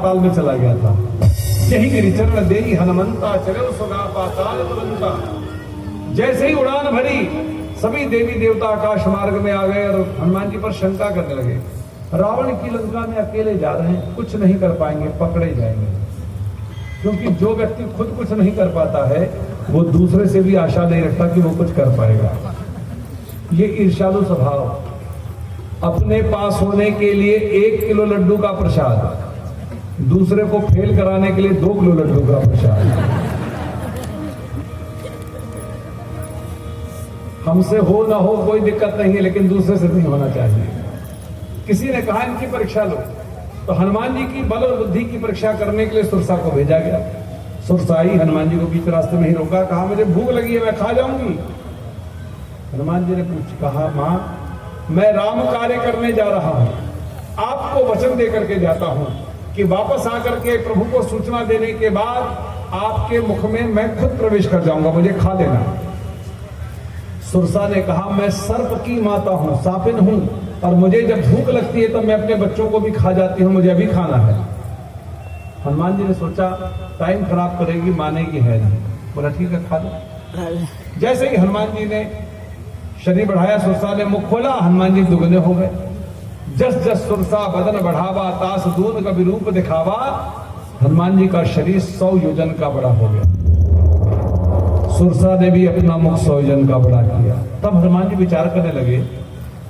पाताल में चला गया था। यही गिरिचरण देई हनुमंता चलो सदा पाताल तुरंता। जैसे ही उड़ान भरी सभी देवी देवता आकाश मार्ग में आ गए और हनुमान जी पर शंका करने लगे। रावण की लंका में अकेले जा रहे हैं, कुछ नहीं कर पाएंगे, पकड़े जाएंगे। क्योंकि जो व्यक्ति खुद कुछ नहीं कर पाता है वो दूसरे से भी आशा नहीं रखता कि वो कुछ कर पाएगा। ये ईर्ष्यालु स्वभाव। अपने पास होने के लिए 1 किलो लड्डू का प्रसाद, दूसरे को फेल कराने के लिए 2 किलो लड्डू का प्रसाद। हमसे हो ना हो कोई दिक्कत नहीं है, लेकिन दूसरे से नहीं होना चाहिए। किसी ने कहा इनकी परीक्षा लो, तो हनुमान जी की बल और बुद्धि की परीक्षा करने के लिए सुरसा को भेजा गया। सुरसा आई, हनुमान जी को बीच रास्ते में ही रोका, कहा मुझे भूख लगी है, मैं खा जाऊंगी। हनुमान जी ने कहा मां, मैं राम कार्य करने जा रहा हूं, आपको वचन दे करके जाता हूं कि वापस आकर के प्रभु को सूचना देने के बाद आपके मुख में मैं खुद प्रवेश कर जाऊंगा, मुझे खा लेना। सुरसा ने कहा मैं सर्प की माता हूं, सापिन हूं, और मुझे जब भूख लगती है तो मैं अपने बच्चों को भी खा जाती हूं, मुझे अभी खाना है। हनुमान जी ने सोचा टाइम खराब करेगी, मानेगी है नहीं, बोला ठीक है खा लो। जैसे ही हनुमान जी ने शरीर बढ़ाया, सुरसा ने मुख खोला, हनुमान जी दुगने हो गए। जस जस सुरसा बदन बढ़ावा, तास दून का विरूप दिखावा। हनुमान जी का शरीर 100 योजन का बड़ा हो गया। सुरसा ने भी अपना मुख 100 योजन का बड़ा किया। तब हनुमान जी विचार करने लगे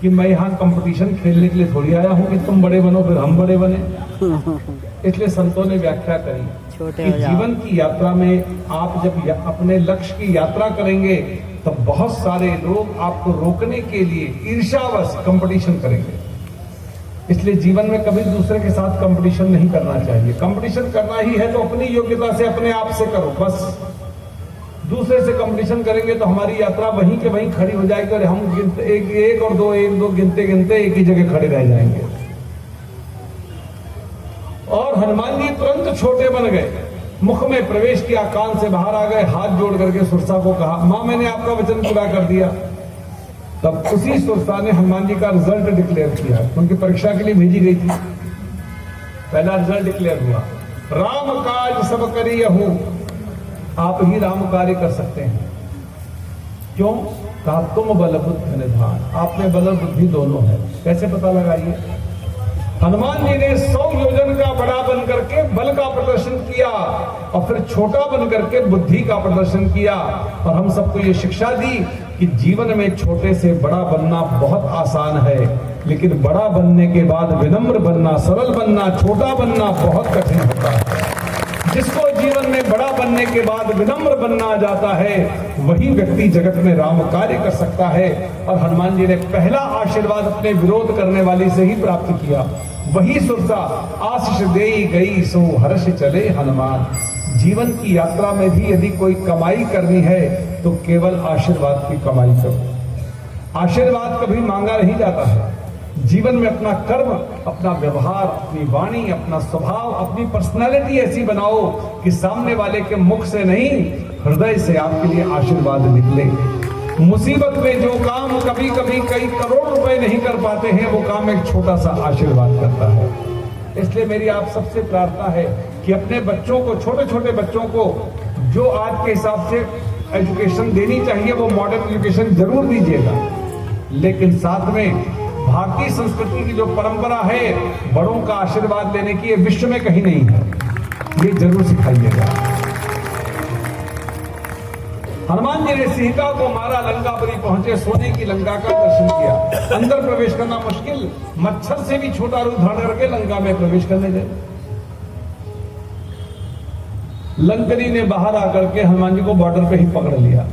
कि मैं यहाँ कंपटीशन खेलने के लिए थोड़ी आया हूँ कि तुम बड़े बनो फिर हम बड़े बने। इसलिए संतों ने व्याख्या करी कि जीवन की यात्रा में आप जब अपने लक्ष्य की यात्रा करेंगे तो बहुत सारे लोग आपको रोकने के लिए ईर्ष्यावश कंपटीशन करेंगे। इसलिए जीवन में कभी दूसरे के साथ कंपटीशन नहीं करना चाहिए। कंपटीशन करना ही है तो अपनी योग्यता से अपने आप से करो बस। दूसरे से कंपटीशन करेंगे तो हमारी यात्रा वहीं के वहीं खड़ी हो जाएगी और हम गिनते एक और दो गिनते गिनते एक ही जगह खड़े रह जाएंगे। और हनुमान जी तुरंत छोटे बन गए, मुख में प्रवेश किया, कान से बाहर आ गए, हाथ जोड़ करके सुरसा को कहा मां मैंने आपका वचन पूरा कर दिया। तब उसी सुरसा ने हनुमान जी का रिजल्ट डिक्लेयर किया, क्योंकि परीक्षा के लिए भेजी गई थी। पहला रिजल्ट डिक्लेयर हुआ, राम काज सब करियहु, आप ही राम कार्य कर सकते हैं। क्यों? कहा तुम बल बुद्धि निधान, आप में बल और बुद्धि दोनों है। कैसे पता लगाइए? हनुमान जी ने 100 योजन का बड़ा बन करके बल का प्रदर्शन किया और फिर छोटा बन करके बुद्धि का प्रदर्शन किया। और हम सबको ये शिक्षा दी कि जीवन में छोटे से बड़ा बनना बहुत आसान है, लेकिन बड़ा बनने के बाद विनम्र बनना, सरल बनना, छोटा बनना बहुत कठिन होता है। जिसको जीवन में बड़ा बनने के बाद विनम्र बनना आ जाता है वही व्यक्ति जगत में राम कार्य कर सकता है। और हनुमान जी ने पहला आशीर्वाद अपने विरोध करने वाली से ही प्राप्त किया। वही सुरसा आशीष देई गई सो हर्ष चले हनुमान। जीवन की यात्रा में भी यदि कोई कमाई करनी है तो केवल आशीर्वाद की कमाई करो। आशीर्वाद कभी मांगा नहीं जाता है। जीवन में अपना कर्म, अपना व्यवहार, अपनी वाणी, अपना स्वभाव, अपनी पर्सनालिटी ऐसी बनाओ कि सामने वाले के मुख से नहीं हृदय से आपके लिए आशीर्वाद निकले। मुसीबत में जो काम कभी कभी कई करोड़ रुपए नहीं कर पाते हैं वो काम एक छोटा सा आशीर्वाद करता है। इसलिए मेरी आप सबसे प्रार्थना है कि अपने बच्चों को, छोटे छोटे बच्चों को जो आज के हिसाब से एजुकेशन देनी चाहिए वो मॉडर्न एजुकेशन जरूर दीजिएगा, लेकिन साथ में भारतीय संस्कृति की जो परंपरा है बड़ों का आशीर्वाद लेने की, ये विश्व में कहीं नहीं है, ये जरूर सिखाइएगा। हनुमान जी ने सीता को मारा, लंकापुरी पहुंचे, सोने की लंका का दर्शन किया। अंदर प्रवेश करना मुश्किल, मच्छर से भी छोटा रूप धारण करके लंका में प्रवेश करने गए। लंकनी ने बाहर आकर के हनुमान जी को बॉर्डर पे ही पकड़ लिया।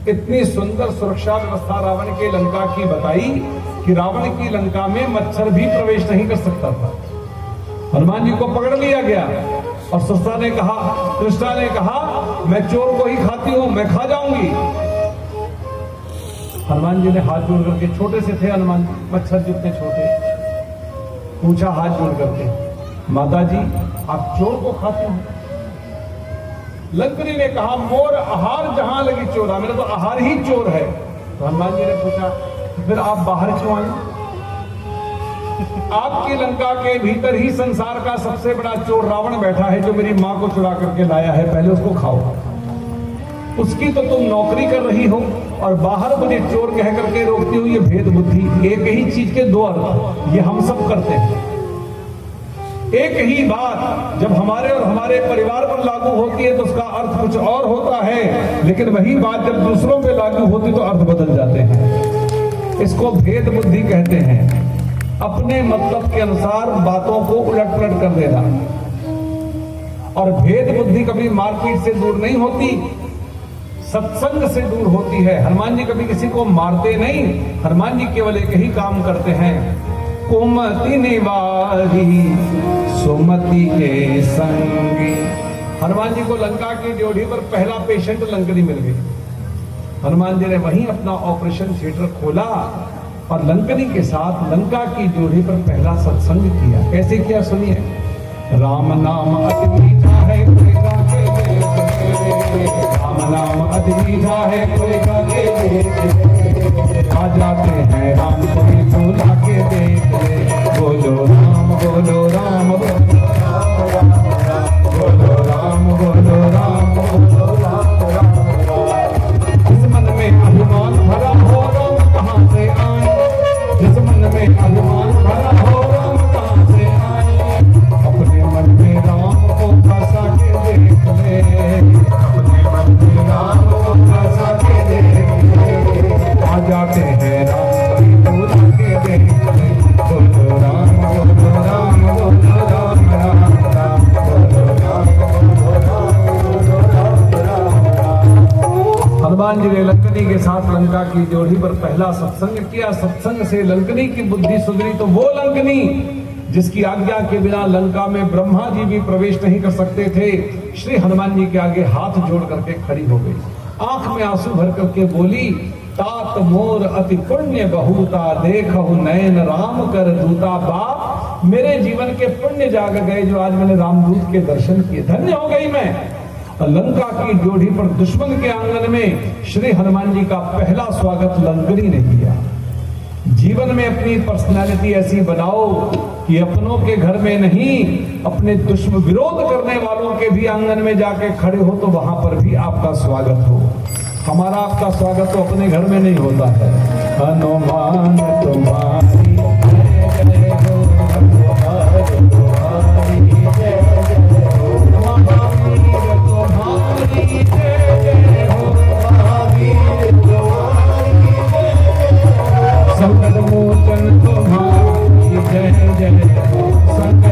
इतनी सुंदर सुरक्षा व्यवस्था रावण के लंका की बताई कि रावण की लंका में मच्छर भी प्रवेश नहीं कर सकता था। हनुमान जी को पकड़ लिया गया और सुरसा ने कहा, कृष्णा ने कहा मैं चोर को ही खाती हूं, मैं खा जाऊंगी। हनुमान जी ने हाथ जोड़ करके, छोटे से थे हनुमान जी, मच्छर जितने छोटे, पूछा हाथ जोड़ करके, माता जी आप चोर को खाती हो? लंकनी ने कहा मोर आहार जहां लगी चोरा, मेरा तो आहार ही चोर है। तो हनुमान जी ने पूछा फिर आप बाहर क्यों आए? आपकी लंका के भीतर ही संसार का सबसे बड़ा चोर रावण बैठा है, जो मेरी मां को चुरा करके लाया है, पहले उसको खाओ। उसकी तो तुम नौकरी कर रही हो और बाहर मुझे चोर कह करके रोकती हो। ये भेद बुद्धि, एक ही चीज के दो अर्थ, ये हम सब करते हैं। एक ही बात जब हमारे और हमारे परिवार पर लागू होती है तो उसका अर्थ कुछ और होता है, लेकिन वही बात जब दूसरों पे लागू होती तो अर्थ बदल जाते हैं। इसको भेद बुद्धि कहते हैं। अपने मतलब के अनुसार बातों को उलट पलट कर देना। और भेद बुद्धि कभी मारपीट से दूर नहीं होती, सत्संग से दूर होती है। हनुमान जी कभी किसी को मारते नहीं, हनुमान जी केवल एक ही काम करते हैं, कुमति निवारी सुमति के संगी। हनुमान जी को लंका की ड्योढ़ी पर पहला पेशेंट लंकनी मिल गई। हनुमान जी ने वहीं अपना ऑपरेशन थिएटर खोला और लंकनी के साथ लंका की ड्योढ़ी पर पहला सत्संग किया। कैसे किया सुनिए। राम नाम अति मीठा है कोई गाके दे, राम नाम अति मीठा है कोई गाके दे, आ जाते हैं राम कोई बुला के देख ले। बोलो राम बोलो राम बोलो राम, बोलो राम बोलो राम बोलो राम। जिस मन में अभिमान भरा हो राम कहाँ से आए, जिस मन में अभिमान भरा हो राम कहाँ से आए, अपने मन में राम को फंसा के देख ले, अपने मन में राम को फंसा के देख ले। आ जाते हैं राम कोई बुला के देख ले। बोलो राम बोलो राम बोलो राम राम राम, बोलो राम बोलो राम बोलो राम राम राम। हनुमान जी ने लंकनी के साथ लंका की ड्योढ़ी पर पहला सत्संग किया। सत्संग से लंकनी की बुद्धि सुधरी। तो वो लंकनी जिसकी आज्ञा के बिना लंका में ब्रह्मा जी भी प्रवेश नहीं कर सकते थे, श्री हनुमान जी के आगे हाथ जोड़ करके खड़ी हो गई। आंख में आंसू भर करके बोली, तात मोर अति पुण्य बहुता, देखहु नयन राम कर दूता। बाप, मेरे जीवन के पुण्य जाग गए जो आज मैंने रामदूत के दर्शन किए, धन्य हो गई मैं। लंका की ड्योढ़ी पर दुश्मन के आंगन में श्री हनुमान जी का पहला स्वागत लंकनी ने किया। जीवन में अपनी पर्सनालिटी ऐसी बनाओ कि अपनों के घर में नहीं, अपने दुश्मन विरोध करने वालों के भी आंगन में जाके खड़े हो तो वहां पर भी आपका स्वागत हो। हमारा आपका स्वागत तो अपने घर में नहीं होता है। हनुमान तुम्हारी जय जय हो, हनुमान तुम्हारी जय जय हो, महावीर तुम्हारी जय जय हो, महावीर तुम्हारी जय जय हो, संकट मोचन तुम्हारी जय जय हो, संकट